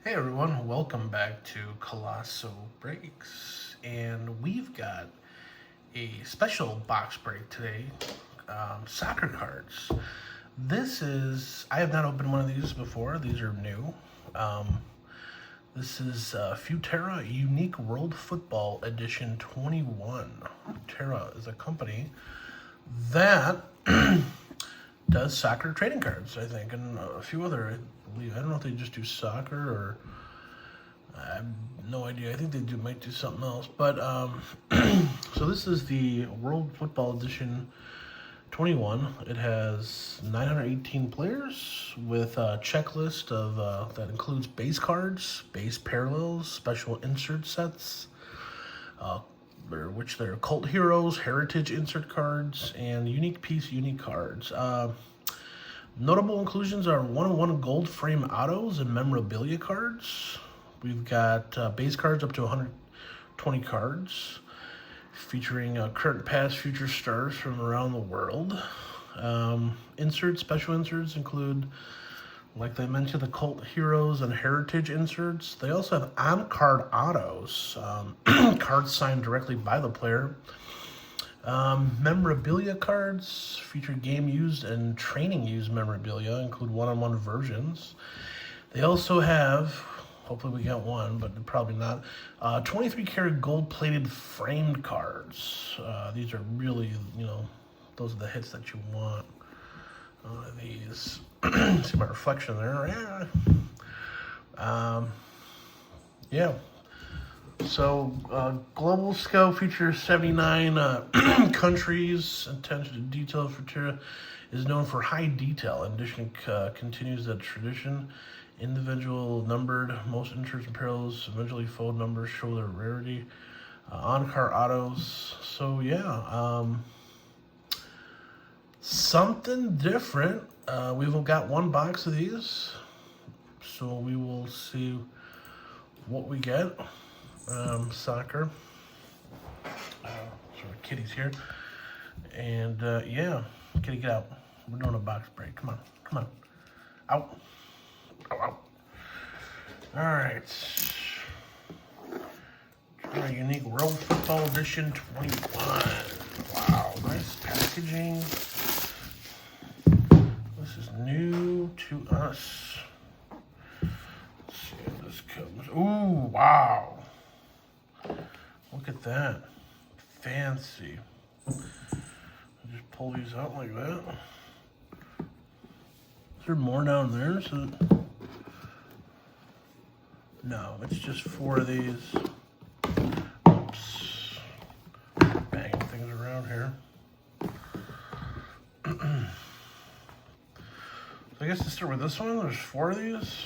Hey everyone, welcome back to Colosso Breaks, and we've got a special box break today, soccer cards. I have not opened one of these before, these are new. Um, this is Futera Unique World Football Edition 21. Futera is a company that does soccer trading cards, I think, and a few other, I believe. I don't know if they just do soccer or I have no idea. I think they might do something else. But so this is the World Football Edition 21. It has 918 players with a checklist of that includes base cards, base parallels, special insert sets, uh, which they're cult heroes, heritage insert cards, and unique piece unique cards. Notable inclusions are 101 gold frame autos and memorabilia cards. We've got base cards up to 120 cards, featuring current, past, future stars from around the world. Special inserts include, like I mentioned, the cult heroes and heritage inserts. They also have on-card autos, cards signed directly by the player. Memorabilia cards feature game used and training used memorabilia, include one-on-one versions. They also have, hopefully we got one, but probably not, 23 karat gold plated framed cards. These are really, those are the hits that you want. These, see my reflection there. Yeah. So, Global Scout features 79 countries. Attention to detail for Futera is known for high detail. In addition, continues that tradition. Individual numbered, most inserts and parallels, eventually fold numbers show their rarity. On-car autos. So, yeah, something different. We've got one box of these. So, we will see what we get. Soccer. Kitty's here. And yeah, Kitty, get out. We're doing a box break. Come on. Out. Out. All right. Our unique World Football Edition 21. Wow, nice packaging. This is new to us. Let's see how this comes. Ooh, wow. Look at that. Fancy. Just pull these out like that. Is there more down there? No, it's just 4 of these. Oops. Banging things around here. So I guess let's start with this one. There's 4 of these.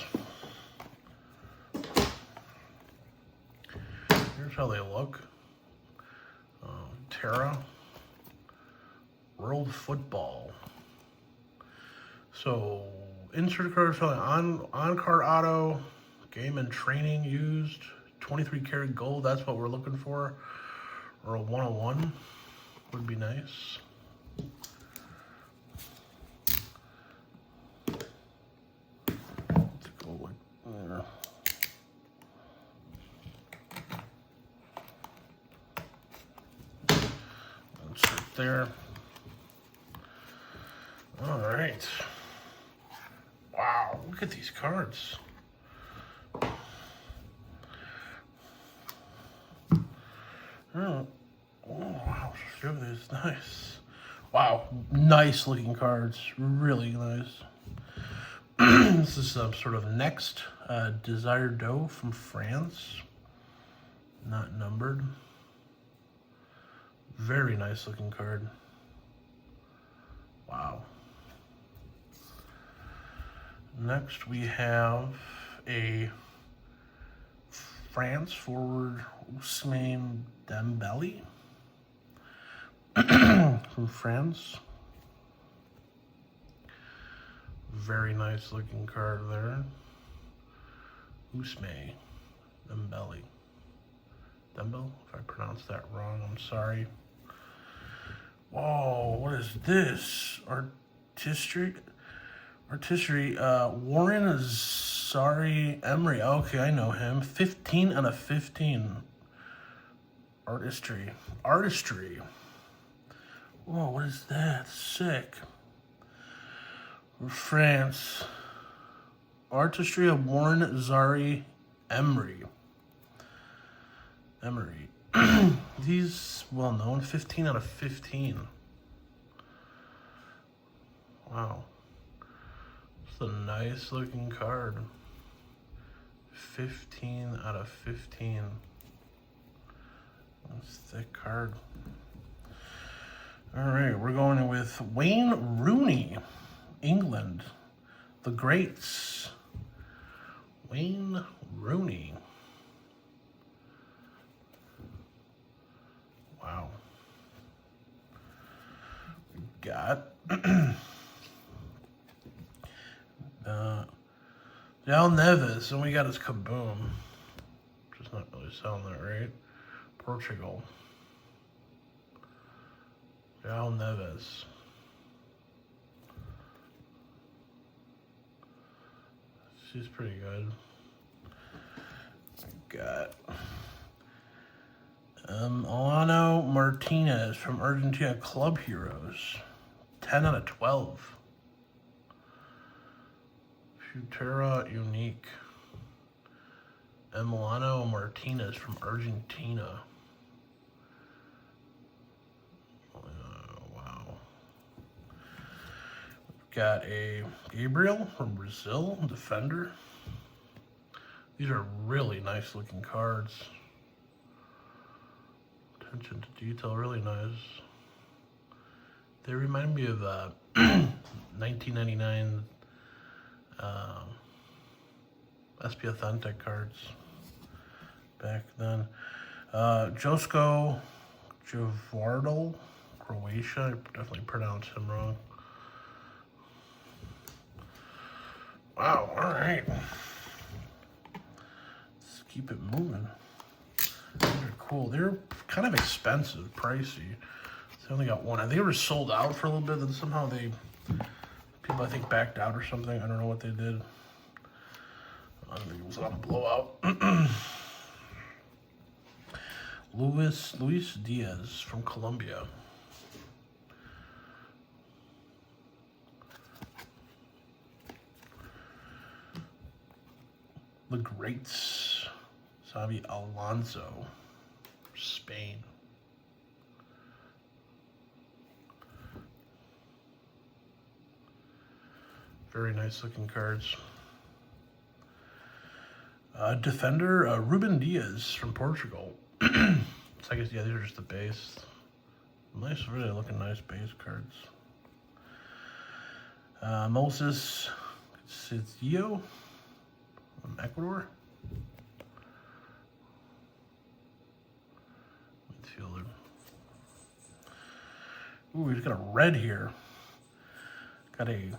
Here's how they look. Futera World Football. So insert cards on card auto, game and training used, 23 karat gold. That's what we're looking for, or a 101 would be nice. Let's go like there. There. All right. Wow, look at these cards. Oh, wow, this is nice. Wow, nice looking cards. Really nice. This is some sort of next Desire Dough from France. Not numbered. Very nice looking card. Wow. Next we have a France forward Ousmane Dembele from France. Very nice looking card there. Ousmane Dembele. Dembele? If I pronounced that wrong, I'm sorry. Whoa, what is this? Artistry. Warren is Sorry, Emery. Okay, I know him. 15 out of 15. Artistry. Artistry. Whoa, what is that? Sick. France. Artistry of Warren Zari Emery. Emery. He's well known. 15 out of 15. Wow. It's a nice looking card. 15 out of 15. That's a thick card. All right, we're going with Wayne Rooney, England. The Greats. Wayne Rooney. Wow. We got Dal Neves, and we got his Kaboom. Just not really selling that right. Portugal. Dal Neves. She's pretty good. We got Alano Martinez from Argentina Club Heroes. 10 out of 12. Futera Unique. Emiliano Martinez from Argentina. Wow. We've got a Gabriel from Brazil, defender. These are really nice looking cards. Attention to detail, really nice. They remind me of 1999 SP Authentic cards back then. Josko Javardal, Croatia. I definitely pronounced him wrong. Wow, all right. Let's keep it moving. These are cool. They're kind of expensive, pricey. They only got one. I think they were sold out for a little bit, then somehow people I think backed out or something. I don't know what they did. I don't think it was on a blowout. Luis Diaz from Colombia. The Greats. Xavi Alonso, Spain. Very nice looking cards. Defender, Ruben Diaz from Portugal. So I guess, yeah, these are just the base. Nice, really looking nice base cards. Moses Cizio from Ecuador. Midfielder. Ooh, he's got a red here. Got a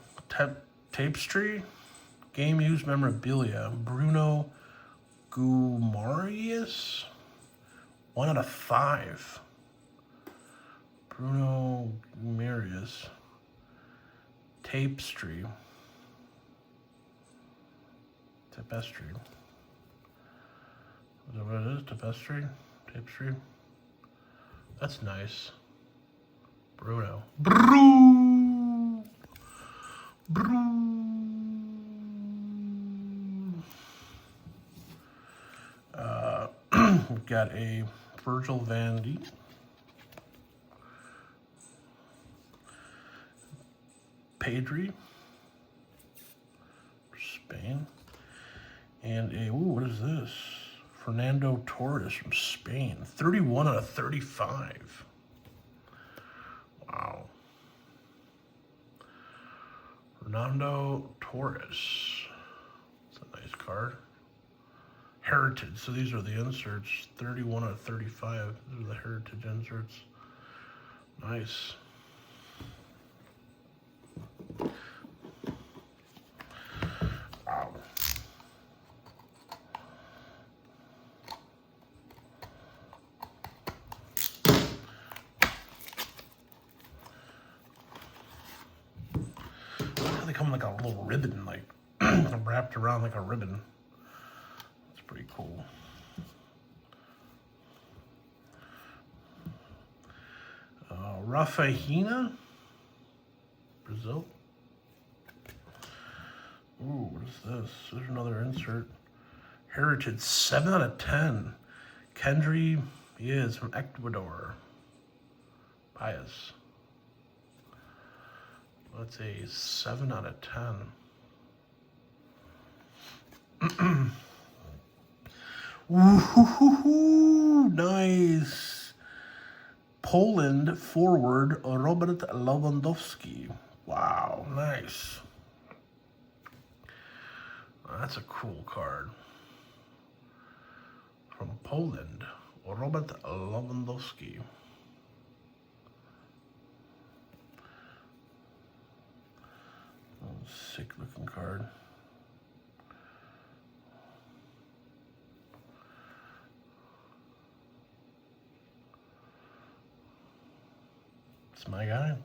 tapestry. Game used memorabilia. Bruno Gumarius. 1 out of 5. Bruno Gumarius. Tapestry. Tapestry. Is that what it is? Tapestry? Tapestry? That's nice. Bruno. We've got a Virgil van Dijk. Pedri. Spain. And a, ooh, what is this? Fernando Torres from Spain. 31 out of 35. Wow. Fernando Torres. That's a nice card. Heritage. So these are the inserts. 31 out of 35. These are the heritage inserts. Nice. Wow. They come like a little ribbon, like wrapped around like a ribbon. It's pretty cool. Rafaina, Brazil. Ooh, what is this? There's another insert. Heritage, 7 out of 10. Kendry is from Ecuador. Bias. That's a 7 out of 10. Woohoo! Nice. Poland forward Robert Lewandowski. Wow, nice. That's a cool card. From Poland, Robert Lewandowski. Sick looking card. It's my guy.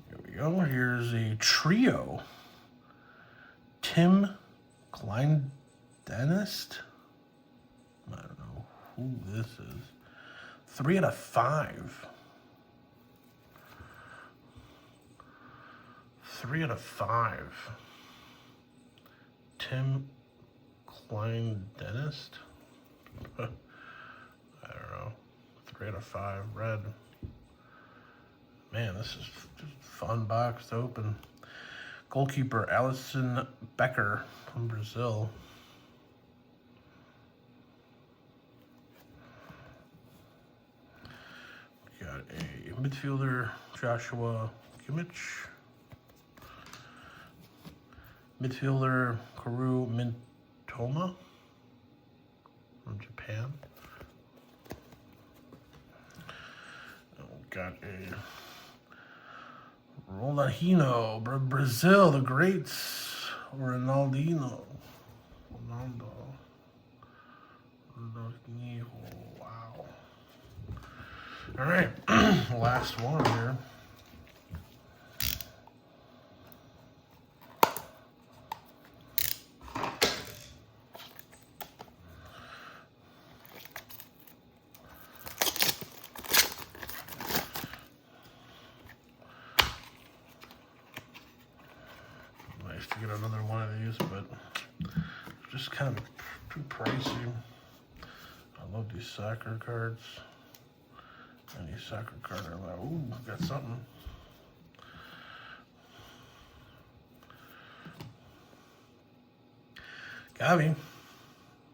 Here we go. Here's a trio. Tim Kleindenist. I don't know who this is. 3 out of 5. 3 out of 5. Tim Kleindenist. I don't know. 3 out of 5. Red. Man, this is just a fun box to open. Goalkeeper Alisson Becker from Brazil. We got a midfielder, Joshua Kimmich. Midfielder, Karu Mintoma from Japan. Got a Ronaldinho, Brazil, the greats. Ronaldinho. Wow. All right, last one here. Nice to get another one of these, but just kind of too pricey. I love these soccer cards. Any soccer card I love. Ooh, got something. Gavi,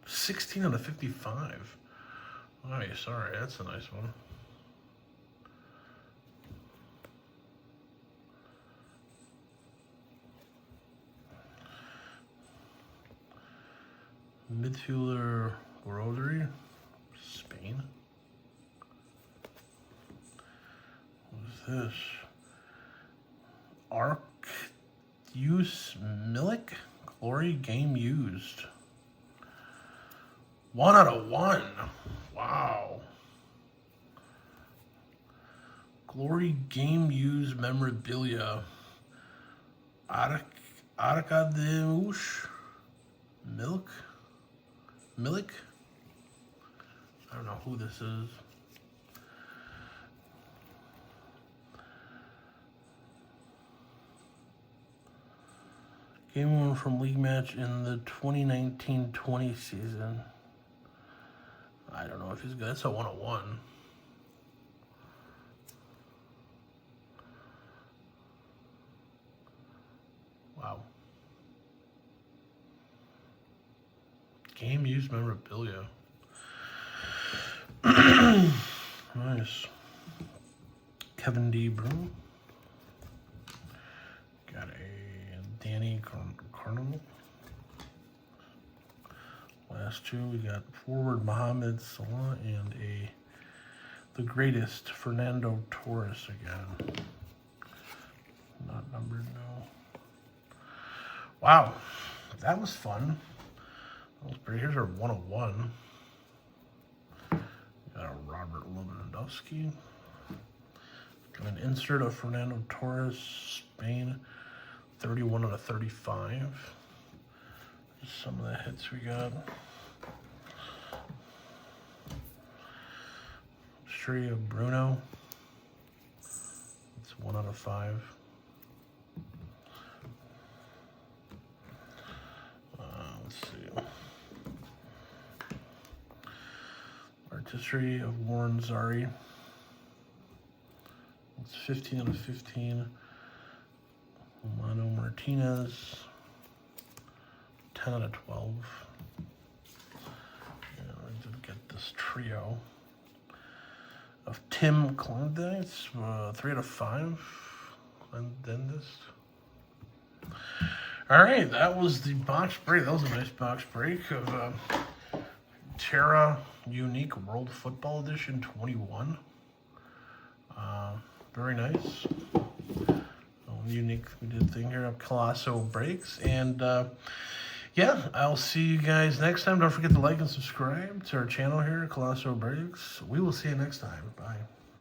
16 out of 55. Oh, yeah, sorry, that's a nice one. Midfielder Rotary, Spain. What is this? Use Milik, Glory Game Used. 1 out of 1. Wow. Glory Game Used Memorabilia. Arkadiusz Milik? I don't know who this is. Game won from league match in the 2019-20 season. I don't know if he's good. That's a 101. Wow. Game used memorabilia. Nice. Kevin D. Brune. Got a Danny Carnival. Last two, we got forward Mohamed Salah and the greatest Fernando Torres again. Not numbered, no. Wow, that was fun. That was pretty. Here's our 101. Got a Robert Lewandowski. Got an insert of Fernando Torres, Spain. 31 out of 35. Just some of the hits we got. Tree of Bruno. It's 1 out of 5. Let's see. Artistry of Warren Zari. It's 15 out of 15. Mano Martinez. 10 out of 12. Yeah, I did get this trio of Tim Clendice, 3 out of 5. Clendendist. All right, that was the box break. That was a nice box break of Futera Unique World Football Edition 21. Very nice. Unique, we did thing here of Colosso Breaks. And yeah, I'll see you guys next time. Don't forget to like and subscribe to our channel here, Colosso Breaks. We will see you next time. Bye.